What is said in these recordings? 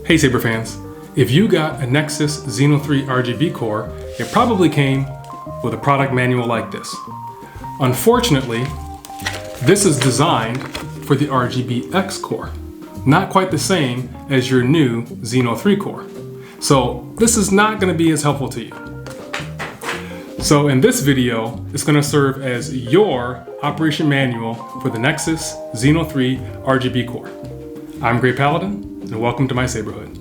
Hey Saber fans, if you got a Nexus Xeno3 RGB core, it probably came with a product manual like this. Unfortunately, this is designed for the RGBX core, not quite the same as your new Xeno3 core. So this is not going to be as helpful to you. So in this video, it's going to serve as your operation manual for the Nexus Xeno3 RGB core. I'm graypaladin, and welcome to my Saberhood.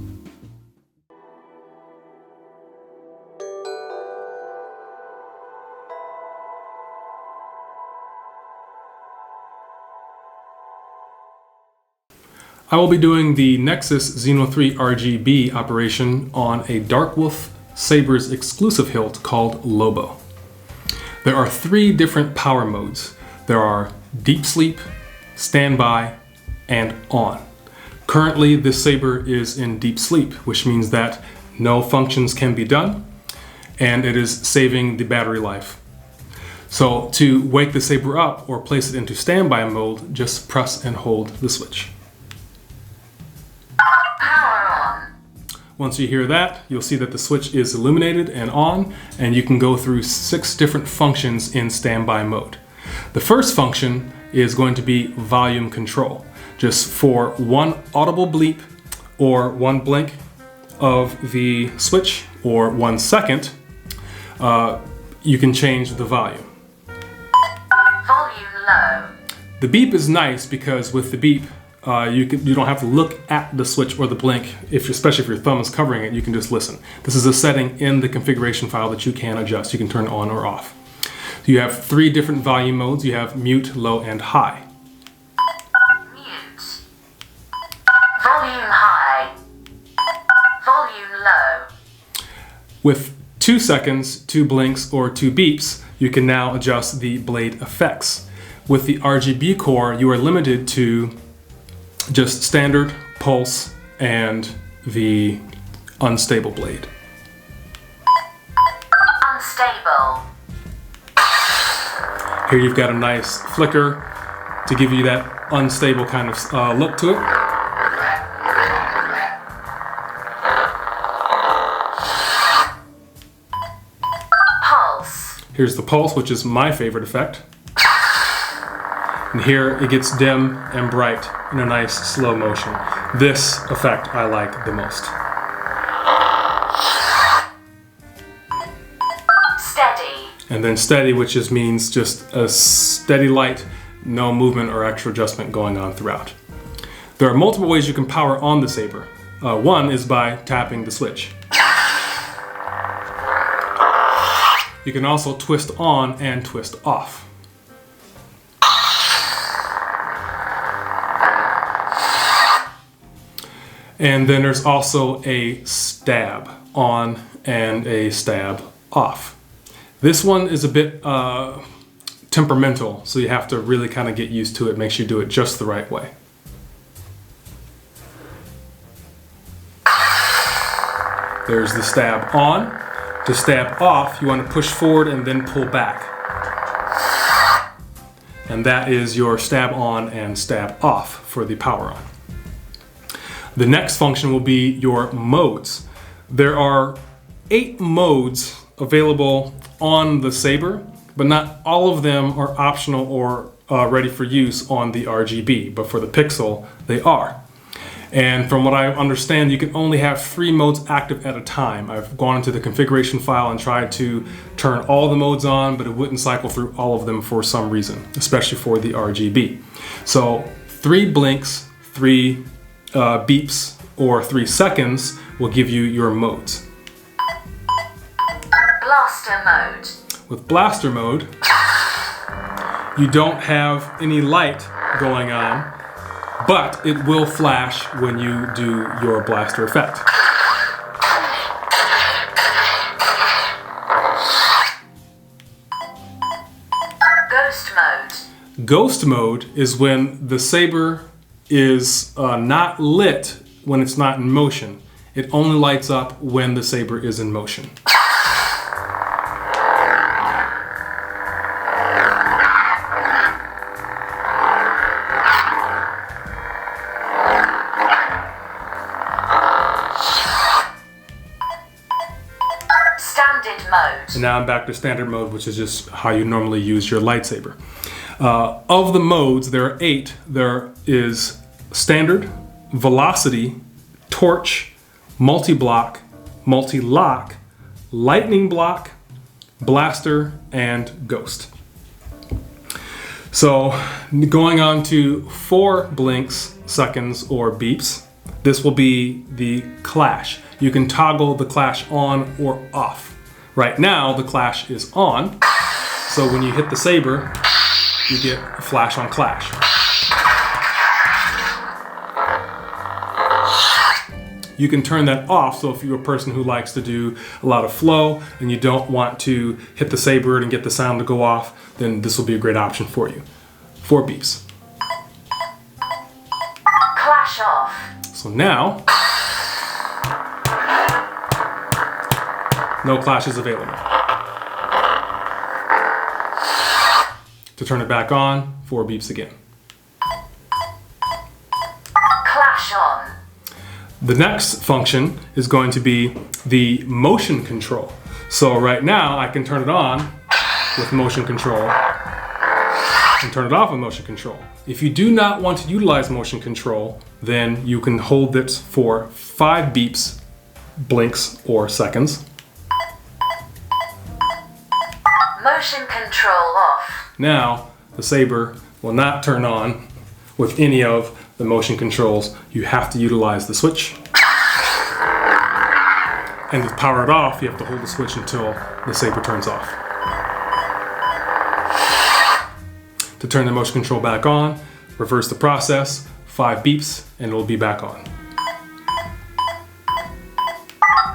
I will be doing the Nexus Xeno3 RGB operation on a Darkwolf Saber's exclusive hilt called Lobo. There are 3 different power modes. There are Deep Sleep, Standby, and On. Currently, this saber is in Deep Sleep, which means that no functions can be done, and it is saving the battery life. So to wake the saber up or place it into Standby mode, just press and hold the switch. Once you hear that, you'll see that the switch is illuminated and on, and you can go through 6 different functions in standby mode. The first function is going to be volume control. Just for one audible bleep or one blink of the switch or 1 second, you can change the volume. Volume low. The beep is nice because with the beep, you don't have to look at the switch or the blink, especially if your thumb is covering it, you can just listen. This is a setting in the configuration file that you can adjust. You can turn on or off. You have 3 different volume modes. You have mute, low, and high. Mute. Volume high. Volume low. With 2 seconds, 2 blinks, or 2 beeps, you can now adjust the blade effects. With the RGB core, you are limited to just standard, pulse, and the unstable blade. Unstable. Here you've got a nice flicker to give you that unstable kind of look to it. Pulse. Here's the pulse, which is my favorite effect. And here it gets dim and bright in a nice slow motion. This effect I like the most. Steady. And then steady, which just means just a steady light, no movement or extra adjustment going on throughout. There are multiple ways you can power on the saber. One is by tapping the switch. You can also twist on and twist off. And then there's also a stab on and a stab off. This one is a bit temperamental, so you have to really kind of get used to it, make sure you do it just the right way. There's the stab on. To stab off, you want to push forward and then pull back. And that is your stab on and stab off for the power on. The next function will be your modes. There are 8 modes available on the saber, but not all of them are optional or ready for use on the RGB, but for the Pixel, they are. And from what I understand, you can only have 3 modes active at a time. I've gone into the configuration file and tried to turn all the modes on, but it wouldn't cycle through all of them for some reason, especially for the RGB. So 3 blinks, 3 beeps, or 3 seconds will give you your modes. Blaster mode. With blaster mode, you don't have any light going on, but it will flash when you do your blaster effect. Ghost mode. Ghost mode is when the saber is not lit when it's not in motion. It only lights up when the saber is in motion. mode. And now I'm back to standard mode, which is just how you normally use your lightsaber. Of the modes, there are 8. There is standard, velocity, torch, multi-block, multi-lock, lightning block, blaster, and ghost. So going on to 4 blinks, seconds, or beeps, this will be the clash. You can toggle the clash on or off. Right now, the clash is on, so when you hit the saber, you get a flash on clash. You can turn that off, so if you're a person who likes to do a lot of flow and you don't want to hit the saber and get the sound to go off, then this will be a great option for you. 4 beeps. Clash off. So now, no clash is available. To turn it back on, 4 beeps again. Clash on. The next function is going to be the motion control. So right now I can turn it on with motion control and turn it off with motion control. If you do not want to utilize motion control, then you can hold it for 5 beeps, blinks, or seconds. Motion control off. Now the saber will not turn on with any of the motion controls. You have to utilize the switch. And to power it off, you have to hold the switch until the saber turns off. To turn the motion control back on, reverse the process, 5 beeps, and it will be back on.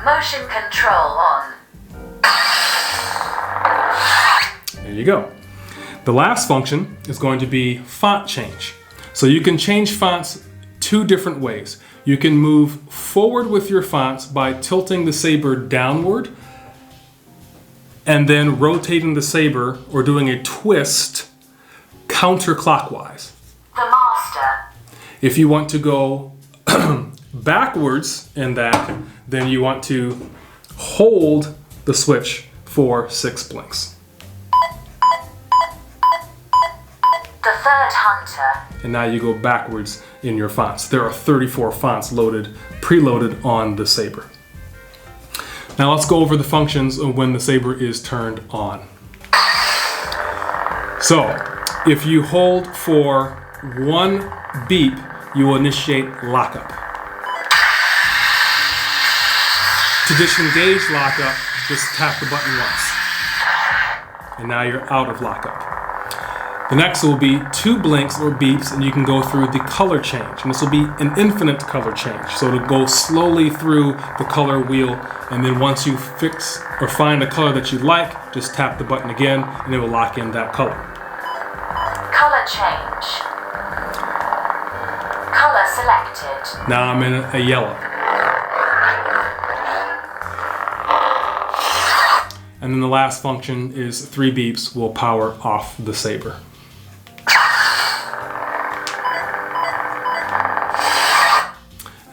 Motion control on. There you go. The last function is going to be font change. So you can change fonts 2 different ways. You can move forward with your fonts by tilting the saber downward and then rotating the saber or doing a twist counterclockwise. The master. If you want to go backwards in that, then you want to hold the switch for 6 blinks. The third hunter. And now you go backwards in your fonts. There are 34 fonts preloaded on the saber. Now let's go over the functions of when the saber is turned on. So, if you hold for 1 beep, you will initiate lockup. To disengage lockup, just tap the button once. And now you're out of lockup. The next will be 2 blinks or beeps, and you can go through the color change. And this will be an infinite color change. So it'll go slowly through the color wheel, and then once you fix or find a color that you like, just tap the button again, and it will lock in that color. Color change. Color selected. Now I'm in a yellow. And then the last function is 3 beeps will power off the saber.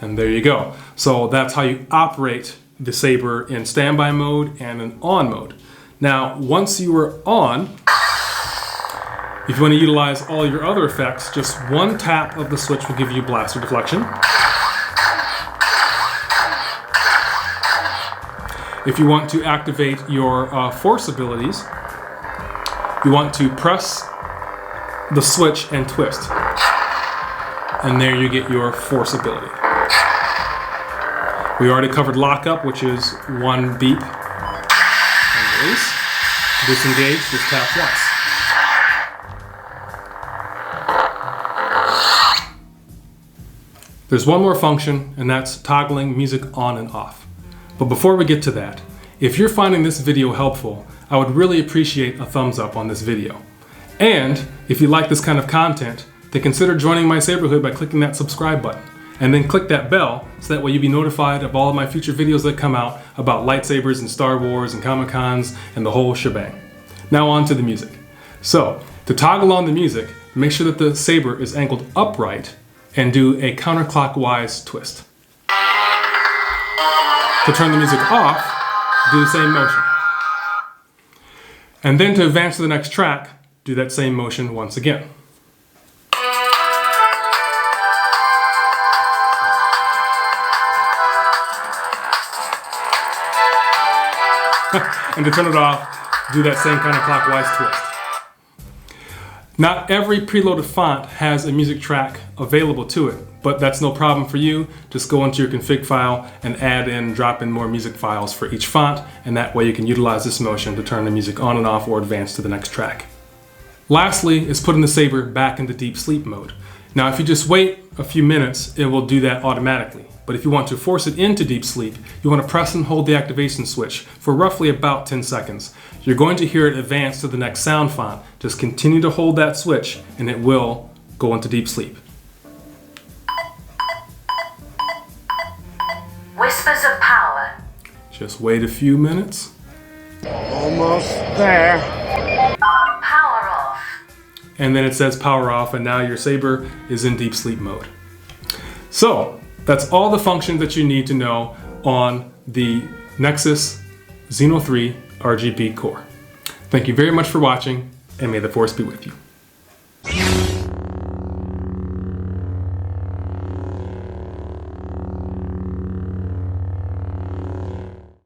And there you go. So that's how you operate the saber in standby mode and in on mode. Now, once you are on, if you want to utilize all your other effects, just 1 tap of the switch will give you blaster deflection. If you want to activate your force abilities, you want to press the switch and twist. And there you get your force ability. We already covered lockup, which is 1 beep and release. Disengage, just tap once. There's one more function, and that's toggling music on and off. But before we get to that, if you're finding this video helpful, I would really appreciate a thumbs up on this video. And if you like this kind of content, then consider joining my Saberhood by clicking that subscribe button. And then click that bell so that way you'll be notified of all of my future videos that come out about lightsabers and Star Wars and Comic-Cons and the whole shebang. Now on to the music. So, to toggle on the music, make sure that the saber is angled upright and do a counterclockwise twist. To turn the music off, do the same motion. And then to advance to the next track, do that same motion once again. And to turn it off, do that same kind of clockwise twist. Not every preloaded font has a music track available to it, but that's no problem for you. Just go into your config file and drop in more music files for each font, and that way you can utilize this motion to turn the music on and off or advance to the next track. Lastly is putting the saber back into deep sleep mode. Now if you just wait a few minutes, it will do that automatically. But if you want to force it into deep sleep, you want to press and hold the activation switch for roughly about 10 seconds. You're going to hear it advance to the next sound font. Just continue to hold that switch and it will go into deep sleep. Whispers of power. Just wait a few minutes. Almost there. Power off. And then it says power off, and now your saber is in deep sleep mode. So that's all the functions that you need to know on the Nexus Xeno3 RGB core. Thank you very much for watching, and may the force be with you.